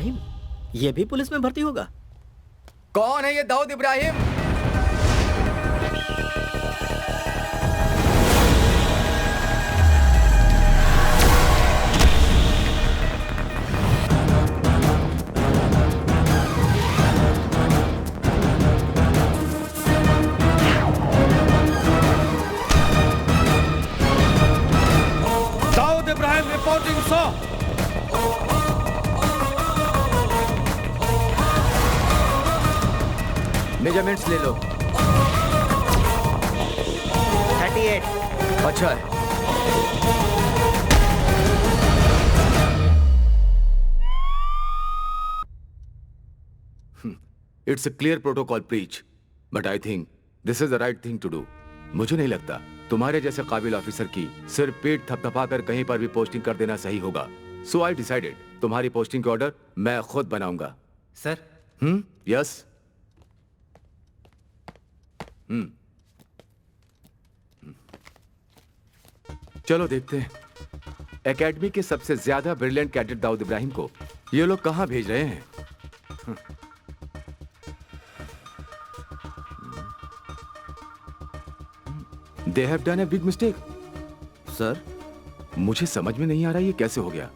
इब्राहिम, ये भी पुलिस में भर्ती होगा? कौन है ये Dawood Ibrahim? Dawood Ibrahim reporting sir. Measurements ले लो। 38। अच्छा है। It's a clear protocol breach, but I think this is the right thing to do. मुझे नहीं लगता तुम्हारे जैसे काबिल ऑफिसर की सिर्फ पेट थपथपा कर कहीं पर भी पोस्टिंग कर देना सही होगा। सो आई डिसाइडेड तुम्हारी पोस्टिंग के ऑर्डर मैं खुद बनाऊंगा। सर। यस। चलो देखते हैं एकेडमी के सबसे ज्यादा ब्रिलियंट कैडेट दाऊद इब्राहिम को ये लोग कहां भेज रहे हैं। They have done a big mistake. Sir, मुझे समझ में नहीं आ रहा ये कैसे हो गया।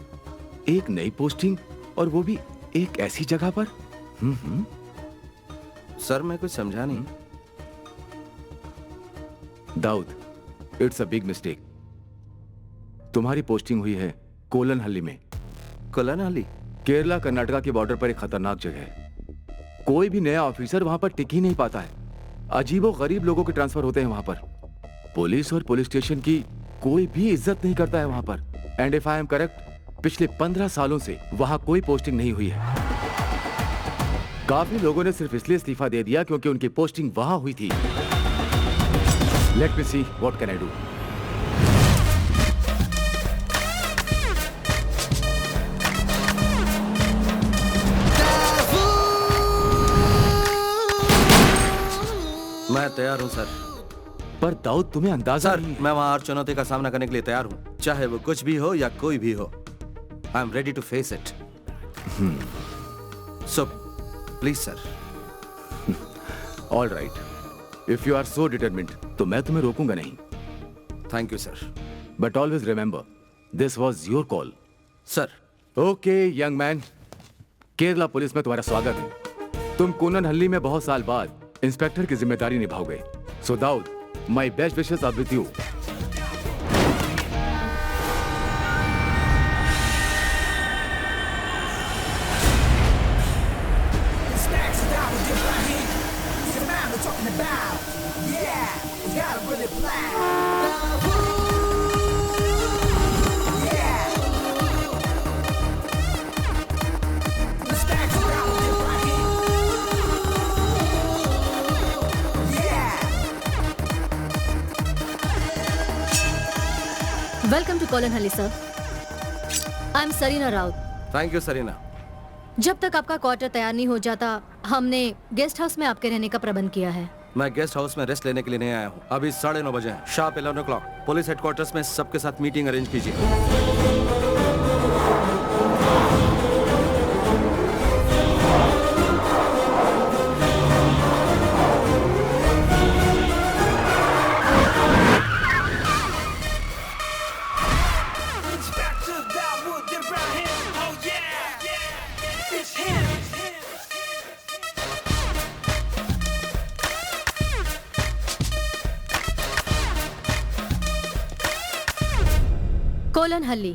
एक नई पोस्टिंग और वो भी एक ऐसी जगह पर। सर मैं कुछ समझा नहीं। Dawood, it's a big mistake. तुम्हारी पोस्टिंग हुई है कोलनहल्ली में। कोलनहल्ली केरला कर्नाटका के बॉर्डर पर एक खतरनाक जगह है। कोई भी नया ऑफिसर वहां पर टिक ही नहीं पाता है। अजीबो गरीब लोगों के ट्रांसफर होते हैं वहां पर। पुलिस और पुलिस स्टेशन की कोई भी इज्जत नहीं करता है वहां पर। And if I am correct, पिछले 15 सालों से वहां कोई पोस्टिंग नहीं हुई है। काफी लोगों ने सिर्फ इसलिए इस्तीफा दे दिया क्योंकि उनकी पोस्टिंग वहां हुई थी। Let me see what can I do. मैं तैयार हूं सर। पर दाऊद तुम्हें अंदाजा सर नहीं है। मैं वहां हर चुनौती का सामना करने के लिए तैयार हूं, चाहे वो कुछ भी हो या कोई भी हो। I am ready to face it. So please sir. All right, if you are so determined तो मैं तुम्हें रोकूंगा नहीं। Thank you sir. But always remember this was your call. Sir. Okay young man, Kerala police में तुम्हारा स्वागत है। तुम कोलनहल्ली में बहुत साल बाद इंस्पेक्टर की जिम्मेदारी निभाओगे। So Daud, my best wishes are with you. Welcome to Kolanahalli sir. I am Sarina Raut. Thank you Sarina. जब तक आपका क्वार्टर तैयार नहीं हो जाता, हमने गेस्ट हाउस में आपके रहने का प्रबंध किया है। मैं गेस्ट हाउस में रेस्ट लेने के लिए नहीं आया हूँ। अभी 9:30 बजे हैं, शार्प 11 o'clock। पुलिस हेडक्वार्टर्स में सबके साथ मीटिंग अरेंज कीजिए। कोलनहल्ली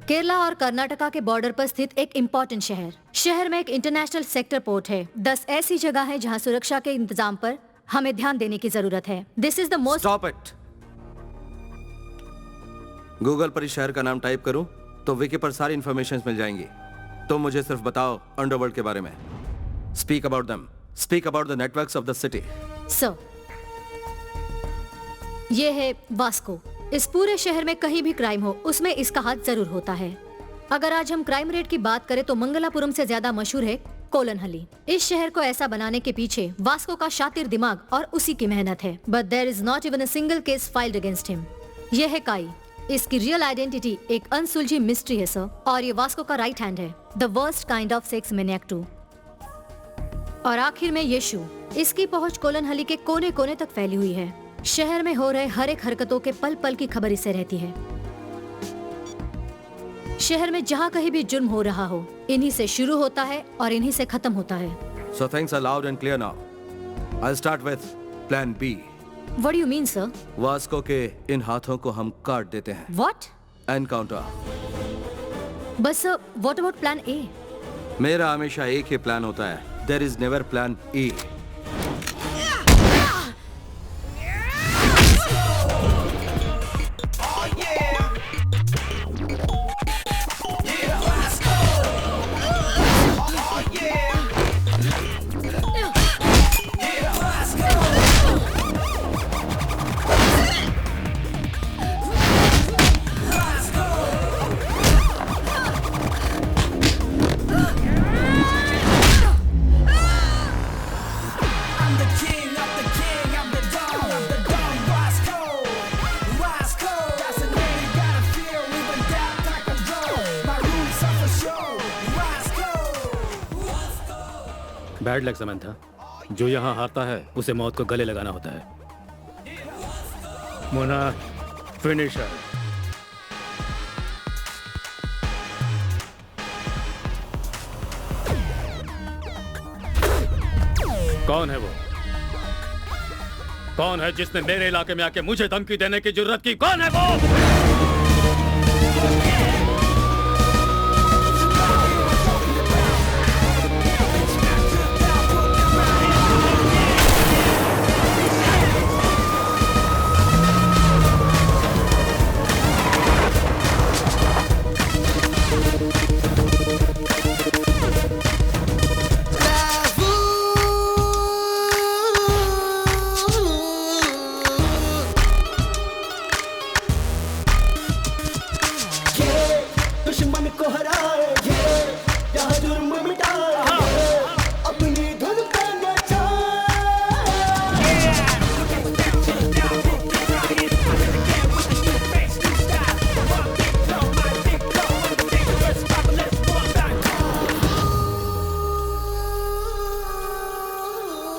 केरला और कर्नाटका के बॉर्डर पर स्थित एक इम्पोर्टेंट शहर में एक इंटरनेशनल सेक्टर पोर्ट है। 10 ऐसी जगह है जहां सुरक्षा के इंतजाम पर हमें ध्यान देने की जरूरत है। This is the most. Stop it. Google पर इस शहर का नाम टाइप करूं तो विकी पर सारी इंफॉर्मेशन मिल जाएंगी। तुम मुझे सिर्फ बताओ अंडरवर्ल्ड के बारे में। Speak about them. Speak about the networks of the city. Sir, ये है वास्को। इस पूरे शहर में कहीं भी क्राइम हो, उसमें इसका हाथ जरूर होता है। अगर आज हम क्राइम रेट की बात करें तो मंगलापुरम से ज्यादा मशहूर है कोलनहल्ली। इस शहर को ऐसा बनाने के पीछे वास्को का शातिर दिमाग और उसी की मेहनत है। But there is not even a single case filed against him. यह है काई, इसकी रियल आइडेंटिटी एक अनसुलझी मिस्ट्री है सर, और ये वास्को का राइट हैंड है, the worst kind of sex maniac too. और आखिर में यीशु, इसकी पहुंच कोलन हली के कोने कोने तक फैली हुई है। शहर में हो रहे हर एक हरकतों के पल पल की खबर इसे रहती है। शहर में जहाँ कहीं भी जुर्म हो रहा हो, इन्हीं से शुरू होता है और इन्हीं से खत्म होता है। So things are loud and clear now. I'll start with Plan B. What do you mean, sir? Vasco के इन हाथों को हम काट देते हैं। What? एनकाउंटर। बस sir, what about Plan A? मेरा हमेशा एक ही प्लान होता है। There is never Plan E. Bad luck Samantha, जो यहाँ हारता है उसे मौत को गले लगाना होता है। मोना, फिनिशर। कौन है वो? कौन है जिसने मेरे इलाके में आके मुझे धमकी देने की जुर्रत की? कौन है वो?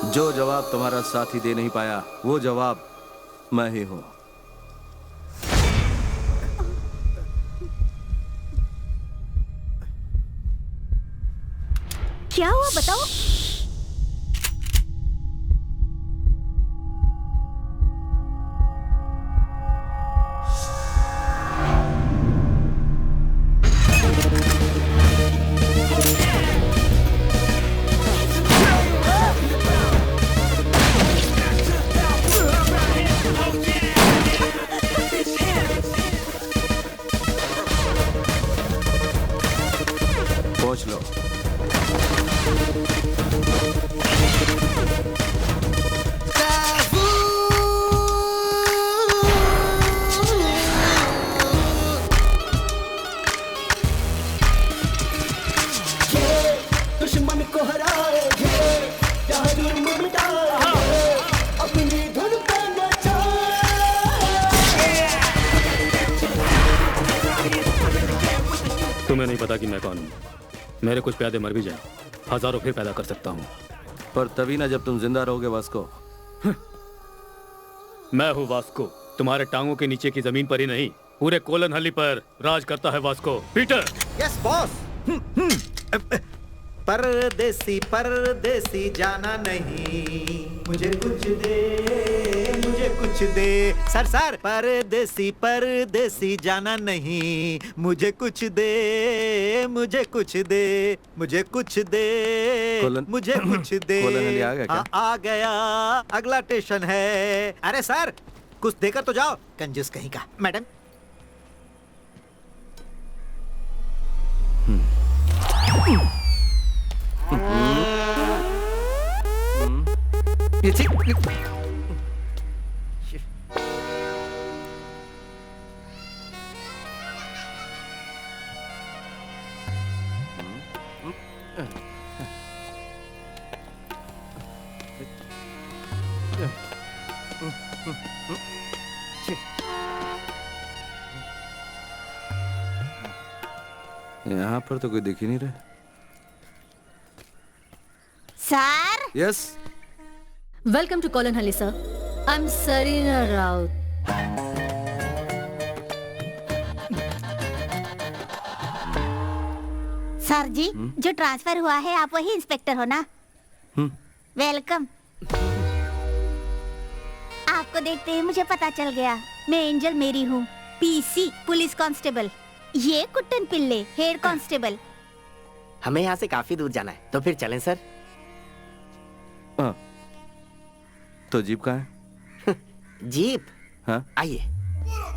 जो जवाब तुम्हारा साथी दे नहीं पाया, वो जवाब मैं ही हूं। क्या हुआ बताओ? पहुंच लो। दुश्मन को हराएंगे, यहाँ जुर्म मिटाएंगे, अपनी धुन पे नचाएंगे। तुम्हें नहीं पता कि मैं कौन हूँ। मेरे कुछ प्यादे मर भी जाएं, हजारों फिर पैदा कर सकता हूँ। पर तभी ना जब तुम जिंदा रहोगे वास्को। मैं हूँ वास्को। तुम्हारे टांगों के नीचे की जमीन पर ही नहीं, पूरे कोलन हली पर राज करता है वास्को। पीटर। Yes boss. परदेसी परदेसी जाना नहीं, मुझे कुछ दे, मुझे कुछ दे। सर सर, परदेसी परदेसी जाना नहीं, मुझे कुछ दे, मुझे कुछ दे, मुझे कुछ दे, मुझे कुछ दे। कोलन हली आ गया क्या? आ गया, अगला स्टेशन है। अरे सर, कुछ देकर तो जाओ, कंजूस कहीं का। मैडम यहाँ पर तो कोई दिख ही नहीं रहा। Sir yes, welcome to Kolanahalli sir. I am Sarina Raut. Sir ji, जो ट्रांसफर हुआ है आप वही इंस्पेक्टर हो ना? वेलकम। आपको देखते ही मुझे पता चल गया, मैं एंजल मेरी हूँ, पीसी पुलिस कांस्टेबल। ये कुट्टन पिल्ले हेड कांस्टेबल। हमें यहाँ से काफी दूर जाना है, तो फिर चलें सर। हाँ। तो जीप कहाँ है? जीप? हाँ? आइए।